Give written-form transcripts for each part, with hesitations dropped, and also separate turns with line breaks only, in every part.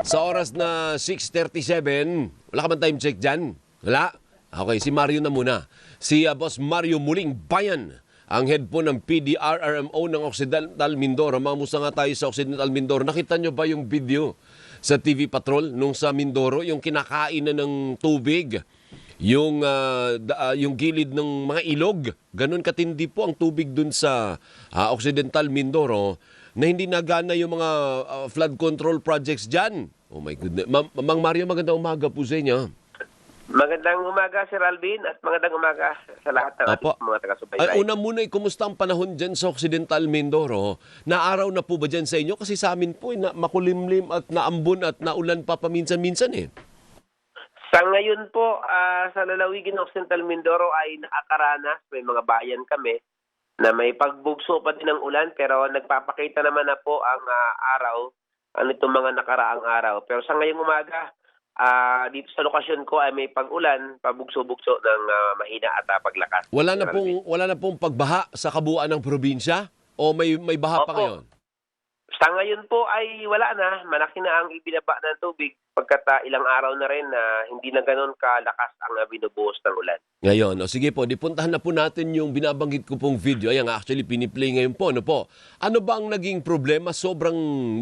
Sa oras na 6:37, wala ka man time check dyan? Wala? Okay, si Mario na muna. Si Boss Mario Muling Bayan, ang head po ng PDRRMO ng Occidental Mindoro. Mamusta nga tayo sa Occidental Mindoro. Nakita nyo ba yung video sa TV Patrol nung sa Mindoro? Yung kinakain na ng tubig, yung gilid ng mga ilog. Ganun katindi po ang tubig dun sa Occidental Mindoro na hindi nagana yung mga flood control projects dyan. Oh my goodness. Mang Mario, magandang umaga po sa inyo.
Magandang umaga, Sir Alvin, at magandang umaga sa lahat ng ating mga taga-subaybay.
Una muna, kumusta ang panahon dyan sa Occidental Mindoro? Naaraw na po ba dyan sa inyo? Kasi sa amin po, makulimlim at naambon at naulan pa paminsan-minsan eh.
Sa ngayon po, sa lalawigan ng Occidental Mindoro ay nakakaranas. May mga bayan kami na may pagbugso pa din ng ulan, pero nagpapakita naman na po ang araw, itong mga nakaraang araw. Pero sa ngayong umaga, dito sa lokasyon ko ay may pag-ulan, pabugso-bugso ng mahina at paglakas.
Wala na pong pagbaha sa kabuuan ng probinsya? O may baha pa ngayon?
Sa ngayon po ay wala na. Malaki na ang ibinaba ng tubig pagkat ilang araw na rin na hindi na ganoon kalakas ang binubuhos ng ulan.
Ngayon, sige po, dipuntahan na po natin yung binabanggit ko pong video. Ayan, actually piniplay ngayon po. Ano po? Ano ba ang naging problema? Sobrang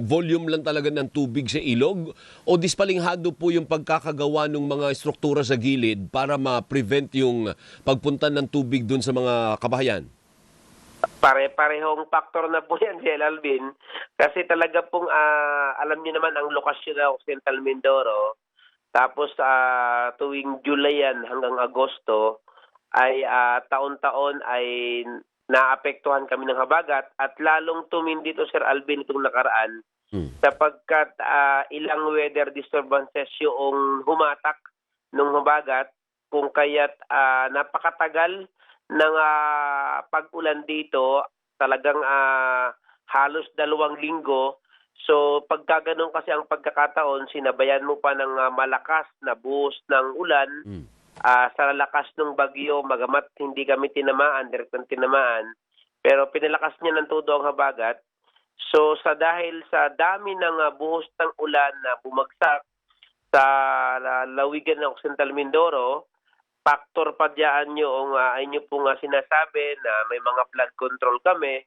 volume lang talaga ng tubig sa ilog? O dispalinghado po yung pagkakagawa ng mga struktura sa gilid para ma-prevent yung pagpunta ng tubig dun sa mga kabahayan?
Pare-parehong factor na po yan, Sir Alvin. Kasi talaga pong, alam niyo naman, ang lokasyon ng Occidental Mindoro, tapos tuwing July yan hanggang Agosto, ay taon-taon ay naapektuhan kami ng habagat at lalong tumindi dito, Sir Alvin, itong nakaraan, sapagkat ilang weather disturbances yung humatak ng habagat, kung kaya't napakatagal ng pag-ulan dito, talagang halos 2 linggo. So pagka ganun kasi ang pagkakataon, sinabayan mo pa ng malakas na buhos ng ulan sa lakas ng bagyo, magamat hindi kami tinamaan, direktang tinamaan, pero pinalakas niya ng todo ang habagat. So dahil sa dami ng buhos ng ulan na bumagsak sa lawigan ng Occidental Mindoro, factor pa diyan yung inyo pong sinasabi na may mga flood control kami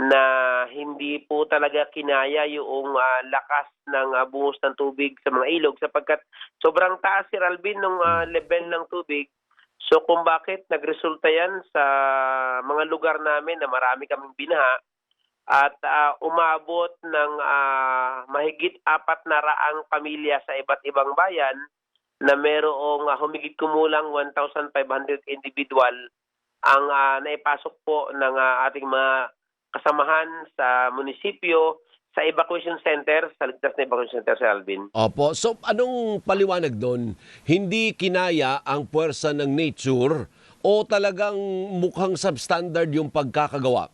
na hindi po talaga kinaya yung lakas ng buhos ng tubig sa mga ilog sapagkat sobrang taas, Sir Alvin, ng level ng tubig. So kung bakit nagresulta yan sa mga lugar namin na marami kaming binaha at umabot ng mahigit 400 pamilya sa iba't ibang bayan na merong humigit kumulang 1,500 individual ang naipasok po ng ating mga kasamahan sa munisipyo, sa evacuation center, sa ligtas na evacuation center, Sir Alvin.
Opo. So, anong paliwanag doon? Hindi kinaya ang puwersa ng nature o talagang mukhang substandard yung pagkakagawa?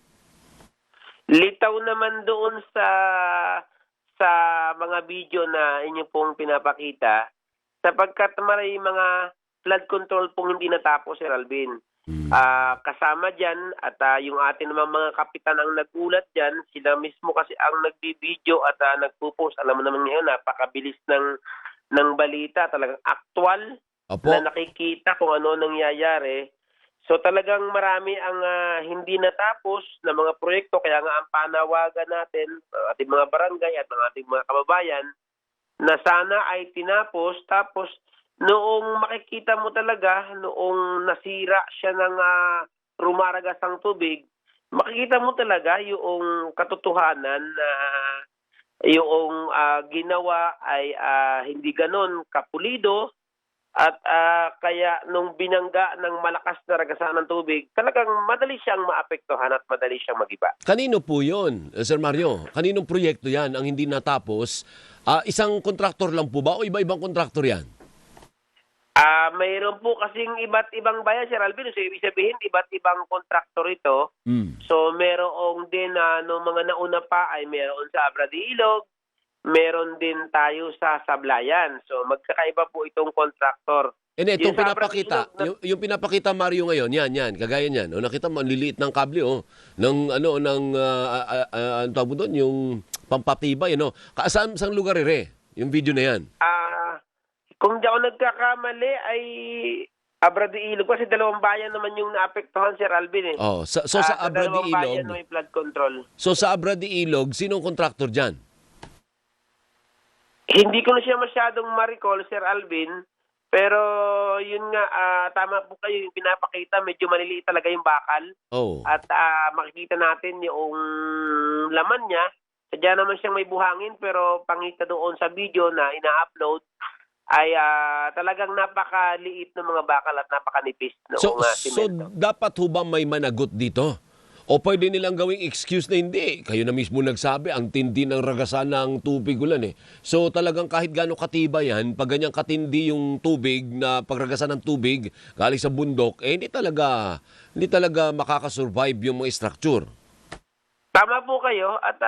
Litaw naman doon sa mga video na inyo pong pinapakita, sapagkat may mga flood control pong hindi natapos, Sir Alvin. Kasama dyan at yung atin naman mga kapitan ang nagulat dyan, sila mismo kasi ang nagbibideo at nagpo-post. Alam mo naman ngayon, napakabilis ng balita, talagang actual na nakikita kung ano nangyayari. So talagang marami ang hindi natapos na mga proyekto, kaya nga ang panawagan natin, ating mga barangay at ang ating mga kababayan, na sana ay tinapos, tapos noong makikita mo talaga, noong nasira siya ng rumaragas ang tubig, makikita mo talaga yung katotohanan na yung ginawa ay hindi ganon kapulido at kaya nung binangga ng malakas na ragasan ng tubig, talagang madali siyang maapektuhan at madali siyang magiba.
Kanino po yun, Sir Mario? Kaninong proyekto yan ang hindi natapos? Isang kontraktor lang po ba o iba-ibang kontraktor yan?
Mayroon po kasing iba't ibang bayan, Sir Alvin. So, ibig sabihin, iba't ibang kontraktor ito. So, mayroong din, nung mga nauna pa ay mayroon sa Abra de Ilog, meron din tayo sa Sablayan. So, magkakaiba po itong kontraktor.
Itong pinapakita, yung pinapakita, Mario, ngayon, yan, kagaya niyan. O, nakita mo, ang liliit ng kable, ng tawag mo doon, yung pampatibay, Saan lugar ire? yung video na yan?
Kung di ako nagkakamali ay Abra de Ilog kasi dalawang bayan naman yung naapektuhan, Sir Alvin eh.
Oh, so sa Abra de
dalawang bayan
Ilog,
may flood control.
so sa Abra de Ilog, sinong kontraktor dyan?
Hindi ko na siya masyadong ma-recall, Sir Alvin, pero yun nga, tama po kayo, yung pinapakita, medyo maliliit talaga yung bakal.
Oh.
At makikita natin yung laman niya. Sadya naman siyang may buhangin, pero pangita doon sa video na ina-upload, ay talagang napakaliit ng mga bakal at napakanipis noong
So
simento.
dapat ho ba may managot dito? O pwede nilang gawing excuse na hindi? Kayo na mismo nagsabi, ang tindi ng ragasan ng tubig ulan eh. So talagang kahit gaano katiba yan, pag ganyang katindi yung tubig, na pagragasan ng tubig, galing sa bundok, hindi talaga makakasurvive yung mga structure.
Tama po kayo at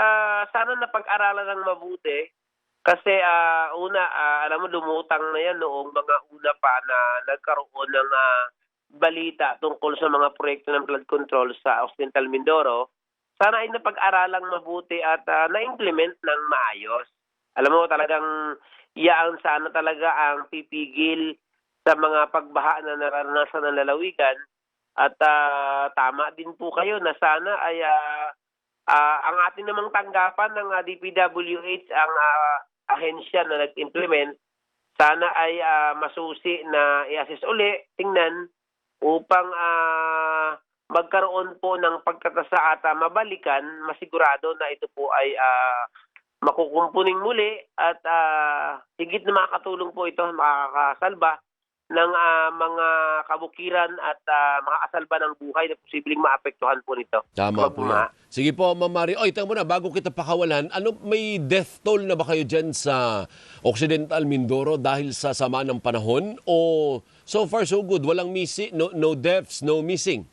sana napag-aralan ng mabuti. Kasi alam mo, lumutang na yan noong mga una pa na nagkaroon ng balita tungkol sa mga proyekto ng flood control sa Occidental Mindoro. Sana ay napag-aralang mabuti at na-implement ng maayos. Alam mo, talagang iyaan sana talaga ang pipigil sa mga pagbaha na naranasan ng lalawigan. At tama din po kayo na sana ay ang ating namang tanggapan ng DPWH, ang ahensya na nag-implement, sana ay masusi na i-assess uli, tingnan, upang magkaroon po ng pagkatasa at mabalikan, masigurado na ito po ay makukumpuning muli at higit na makakatulong po ito, makakasalba ng mga kabukiran at makakasalba ng buhay na posibleng maapektuhan po nito.
Tama po yan. Sige po, Ma'am Mari. Oy, tingnan mo na, bago kita pakawalan, may death toll na ba kayo dyan sa Occidental Mindoro dahil sa sama ng panahon? O so far so good, walang no deaths, no missing?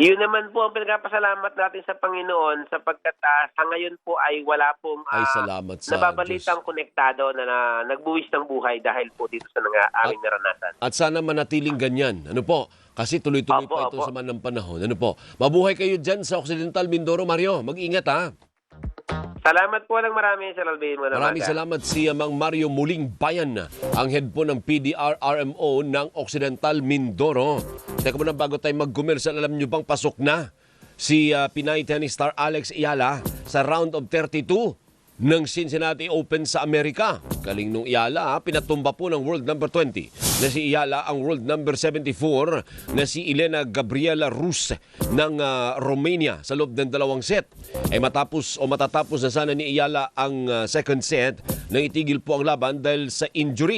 Yun naman po ang pinagpasalamat natin sa Panginoon sapagkat sa ngayon po ay wala pong
Ay, salamat sa
nababalitang konektado na nagbuwis ng buhay dahil po dito sa aming naranasan.
At sana manatiling ganyan. Ano po? Kasi tuloy-tuloy pa ito sa man ng panahon. Ano po? Mabuhay kayo dyan sa Occidental Mindoro, Mario. Mag-ingat ha.
Salamat po ng marami, Sir Alvin.
Maraming salamat si Mang Mario Muling Bayan, ang head po ng PDRRMO ng Occidental Mindoro. Teka muna, bago tayo mag-commercial, alam nyo bang pasok na si Pinay tennis star Alex Ayala sa round of 32 ng Cincinnati Open sa Amerika. Galing nung Ayala, pinatumba po ng world number 20 na si Ayala ang world number 74 na si Elena Gabriela Rus ng Romania sa loob ng 2 set. Ay matatapos na sana ni Ayala ang second set nang itigil po ang laban dahil sa injury.